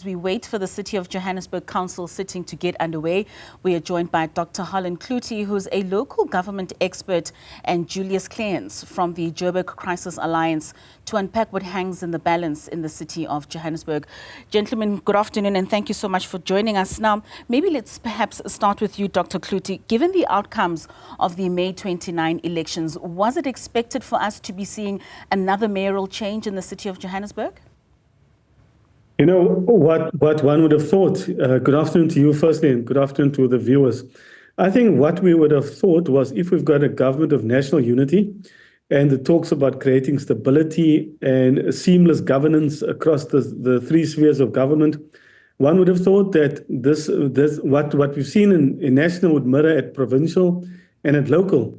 As we wait for the City of Johannesburg Council sitting to get underway, we are joined by Dr. Harlan Cloete, who's a local government expert, and Julius Kleynhans from the Joburg Crisis Alliance to unpack what hangs in the balance in the City of Johannesburg. Gentlemen, good afternoon and thank you so much for joining us. Now, maybe let's perhaps start with you, Dr. Cloete. Given the outcomes of the May 29 elections, was it expected for us to be seeing another mayoral change in the City of Johannesburg? You know, what one would have thought, good afternoon to you firstly, and good afternoon to the viewers. I think what we would have thought was if we've got a government of national unity and it talks about creating stability and seamless governance across the three spheres of government, one would have thought that what we've seen in national would mirror at provincial and at local.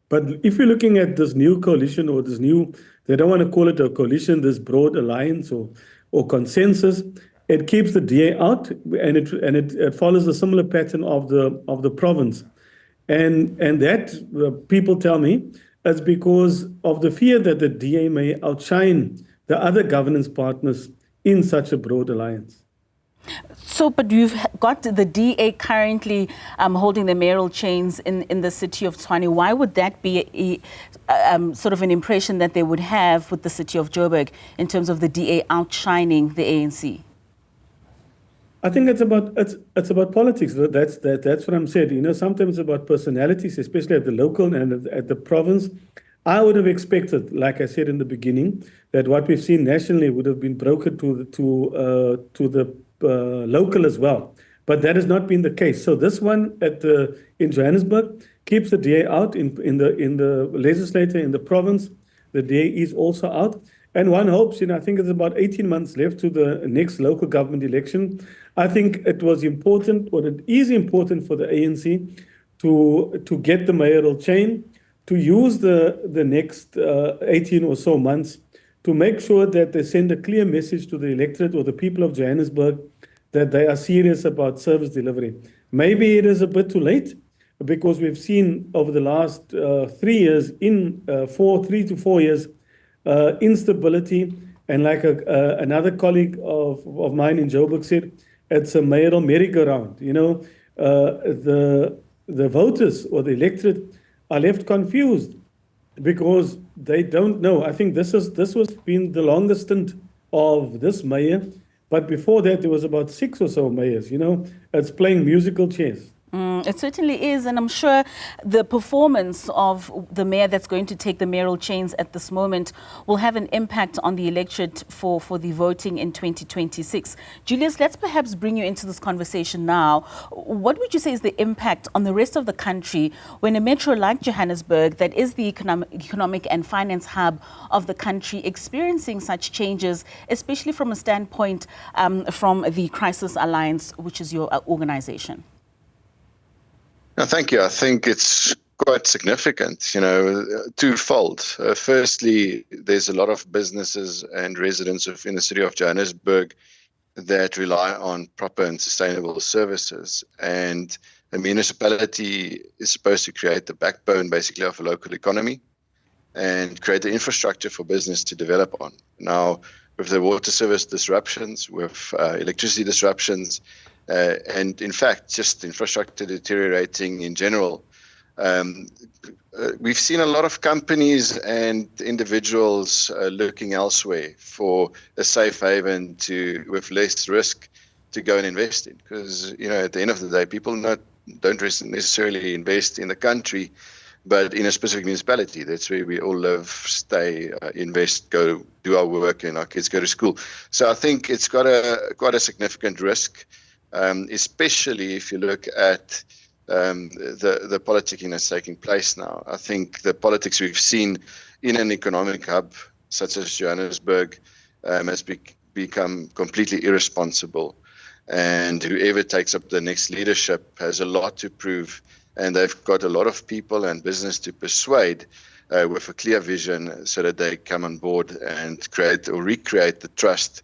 But if you're looking at this new coalition or this new, they don't want to call it a coalition, this broad alliance or consensus, it keeps the DA out and it follows a similar pattern of the province. And that, people tell me, is because of the fear that the DA may outshine the other governance partners in such a broad alliance. So, but you've got the DA currently holding the mayoral chains in the city of Tshwane. Why would that be sort of an impression that they would have with the city of Joburg in terms of the DA outshining the ANC? I think it's about politics. That's what I'm saying. You know, sometimes it's about personalities, especially at the local and at the province. I would have expected, like I said in the beginning, that what we've seen nationally would have been brokered to the local as well, but that has not been the case. So this one in Johannesburg keeps the DA out in the legislature in the province. The DA is also out, and one hopes. I think it's about 18 months left to the next local government election. I think it was important, or it is important for the ANC to get the mayoral chain, to use the next 18 or so months to make sure that they send a clear message to the electorate or the people of Johannesburg that they are serious about service delivery. Maybe it is a bit too late because we've seen over the last 3 years, 3 to 4 years, instability. And like another colleague of mine in Joburg said, it's a mayoral merry-go-round. The voters or the electorate are left confused because they don't know. I think this was been the longest stint of this mayor, but before that there was about 6 or so mayors. It's playing musical chairs. It certainly is, and I'm sure the performance of the mayor that's going to take the mayoral chains at this moment will have an impact on the electorate for the voting in 2026. Julius, let's perhaps bring you into this conversation now. What would you say is the impact on the rest of the country when a metro like Johannesburg, that is the economic and finance hub of the country, experiencing such changes, especially from a standpoint from the Crisis Alliance, which is your organization? No, thank you. I think it's quite significant, twofold. Firstly, there's a lot of businesses and residents in the city of Johannesburg that rely on proper and sustainable services. And a municipality is supposed to create the backbone, basically, of a local economy and create the infrastructure for business to develop on. Now, with the water service disruptions, with electricity disruptions, and in fact, just infrastructure deteriorating in general, we've seen a lot of companies and individuals looking elsewhere for a safe haven with less risk to go and invest in. Because, at the end of the day, people don't necessarily invest in the country, but in a specific municipality. That's where we all live, stay, invest, go do our work, and our kids go to school. So I think it's got quite a significant risk. Especially if you look at the politicking that's taking place now. I think the politics we've seen in an economic hub such as Johannesburg has become completely irresponsible. And whoever takes up the next leadership has a lot to prove. And they've got a lot of people and business to persuade with a clear vision so that they come on board and create or recreate the trust.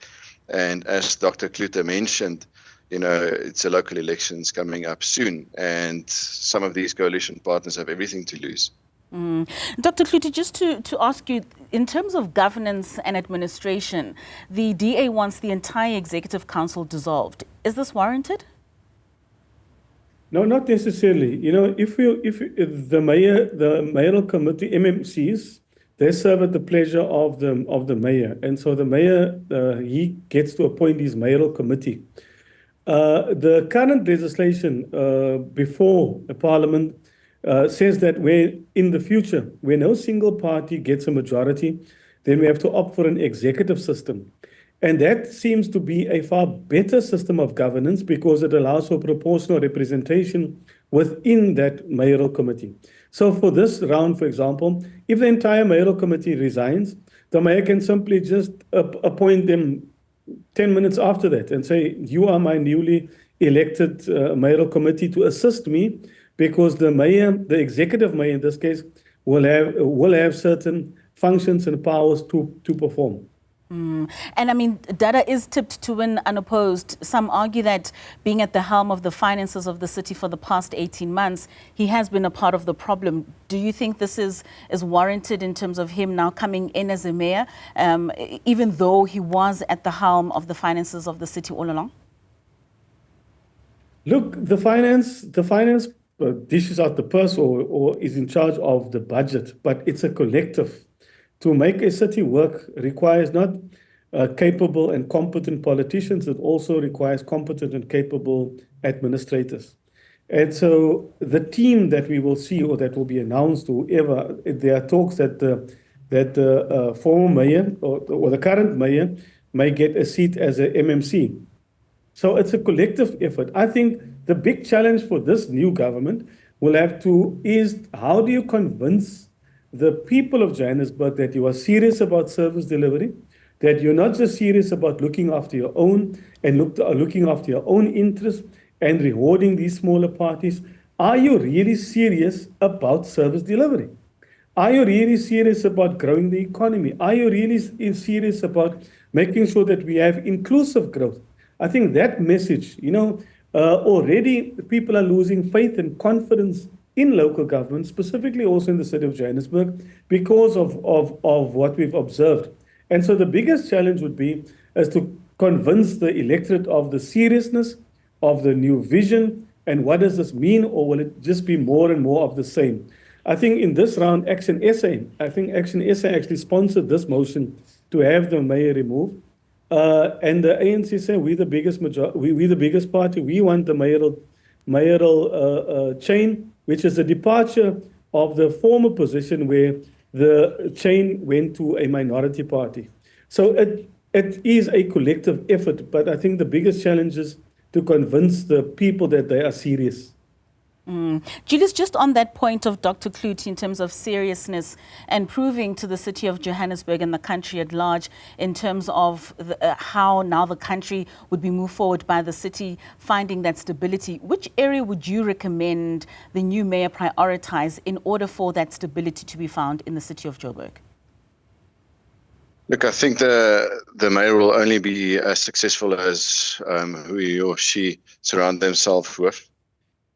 And as Dr. Cloete mentioned, it's a local elections coming up soon, and some of these coalition partners have everything to lose. Dr. Cloete, just to ask you, in terms of governance and administration, the DA wants the entire Executive Council dissolved. Is this warranted? No, not necessarily. You know, if the mayoral committee, MMCs, they serve at the pleasure of the mayor, and so the mayor he gets to appoint his mayoral committee. The current legislation before the Parliament says that where in the future, where no single party gets a majority, then we have to opt for an executive system. And that seems to be a far better system of governance because it allows for proportional representation within that mayoral committee. So for this round, for example, if the entire mayoral committee resigns, the mayor can simply just appoint them 10 minutes after that and say, you are my newly elected mayoral committee to assist me, because the mayor, the executive mayor in this case, will have certain functions and powers to perform. And I mean, Dada is tipped to win unopposed. Some argue that being at the helm of the finances of the city for the past 18 months, he has been a part of the problem. Do you think this is warranted in terms of him now coming in as a mayor, even though he was at the helm of the finances of the city all along? Look, the finance dishes out the purse or is in charge of the budget, but it's a collective. To make a city work requires not capable and competent politicians, it also requires competent and capable administrators. And so the team that we will see or that will be announced, whoever, there are talks that the former mayor or the current mayor may get a seat as a MMC. So it's a collective effort. I think the big challenge for this new government is how do you convince the people of Johannesburg that you are serious about service delivery, that you're not just serious about looking after your own and looking after your own interests and rewarding these smaller parties. Are you really serious about service delivery? Are you really serious about growing the economy? Are you really serious about making sure that we have inclusive growth? I think that message, already people are losing faith and confidence in local government, specifically also in the city of Johannesburg, because of what we've observed. And so the biggest challenge would be is to convince the electorate of the seriousness of the new vision and what does this mean, or will it just be more and more of the same? I think in this round, Action SA actually sponsored this motion to have the mayor removed. And the ANC say we're the biggest party. We want the mayoral chain, which is a departure of the former position where the chain went to a minority party. So it is a collective effort, but I think the biggest challenge is to convince the people that they are serious. Julius, just on that point of Dr. Cloete in terms of seriousness and proving to the city of Johannesburg and the country at large in terms of how now the country would be moved forward by the city finding that stability, which area would you recommend the new mayor prioritize in order for that stability to be found in the city of Joburg? Look, I think the mayor will only be as successful as who he or she surround themselves with.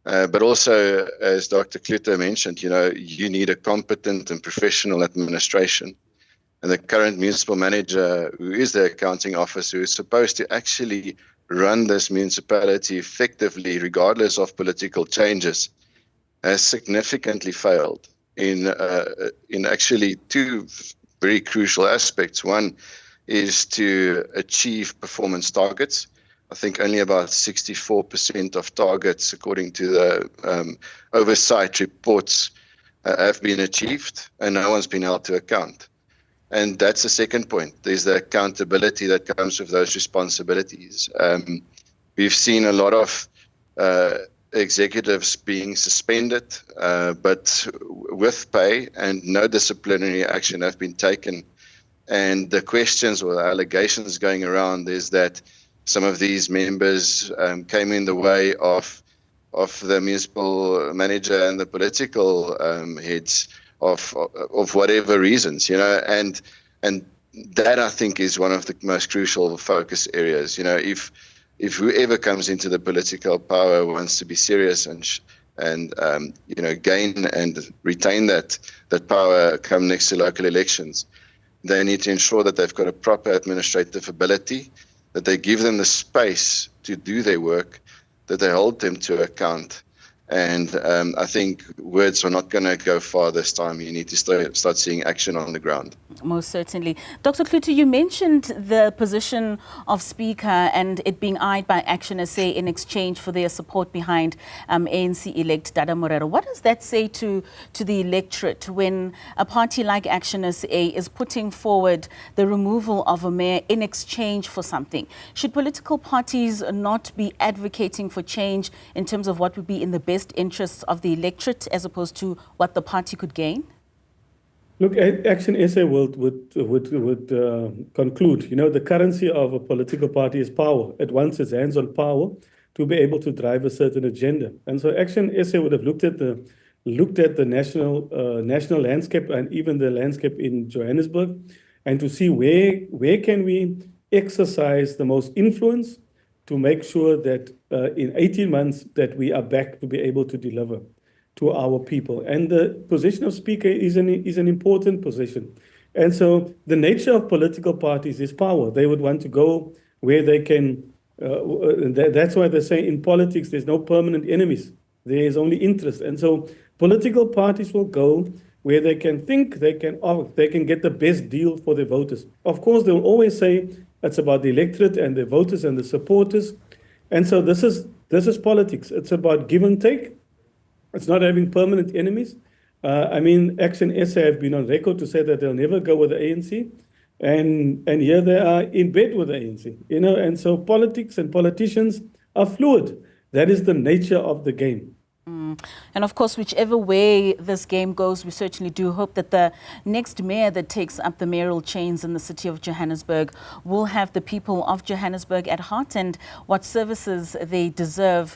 But also, as Dr. Cloete mentioned, you need a competent and professional administration. And the current municipal manager, who is the accounting officer, who is supposed to actually run this municipality effectively, regardless of political changes, has significantly failed in actually two very crucial aspects. One is to achieve performance targets. I think only about 64% of targets, according to the oversight reports, have been achieved, and no one's been held to account. And that's the second point. There's the accountability that comes with those responsibilities. We've seen a lot of executives being suspended, but with pay, and no disciplinary action have been taken. And the questions or the allegations going around is that some of these members came in the way of the municipal manager and the political heads of whatever reasons, and that I think is one of the most crucial focus areas. If whoever comes into the political power wants to be serious and and gain and retain that power come next to local elections. They need to ensure that they've got a proper administrative ability, that they give them the space to do their work, that they hold them to account. And I think words are not going to go far this time. You need to start seeing action on the ground. Most certainly. Dr. Cloete, you mentioned the position of Speaker and it being eyed by Action SA in exchange for their support behind ANC-elect Dada Morero. What does that say to the electorate when a party like Action SA is putting forward the removal of a mayor in exchange for something? Should political parties not be advocating for change in terms of what would be in the best interests of the electorate as opposed to what the party could gain? Look, Action SA would conclude, the currency of a political party is power. It wants its hands on power to be able to drive a certain agenda. And so Action SA would have looked at the national landscape and even the landscape in Johannesburg, and to see where can we exercise the most influence to make sure that in 18 months that we are back to be able to deliver to our people. And the position of Speaker is an important position. And so the nature of political parties is power. They would want to go where they can. That's why they say in politics there's no permanent enemies. There is only interest. And so political parties will go where they can think they can get the best deal for their voters. Of course, they'll always say it's about the electorate and the voters and the supporters. And so this is politics. It's about give and take. It's not having permanent enemies. Action SA have been on record to say that they'll never go with the ANC. And here they are in bed with the ANC. And so politics and politicians are fluid. That is the nature of the game. And of course, whichever way this game goes, we certainly do hope that the next mayor that takes up the mayoral chains in the city of Johannesburg will have the people of Johannesburg at heart and what services they deserve.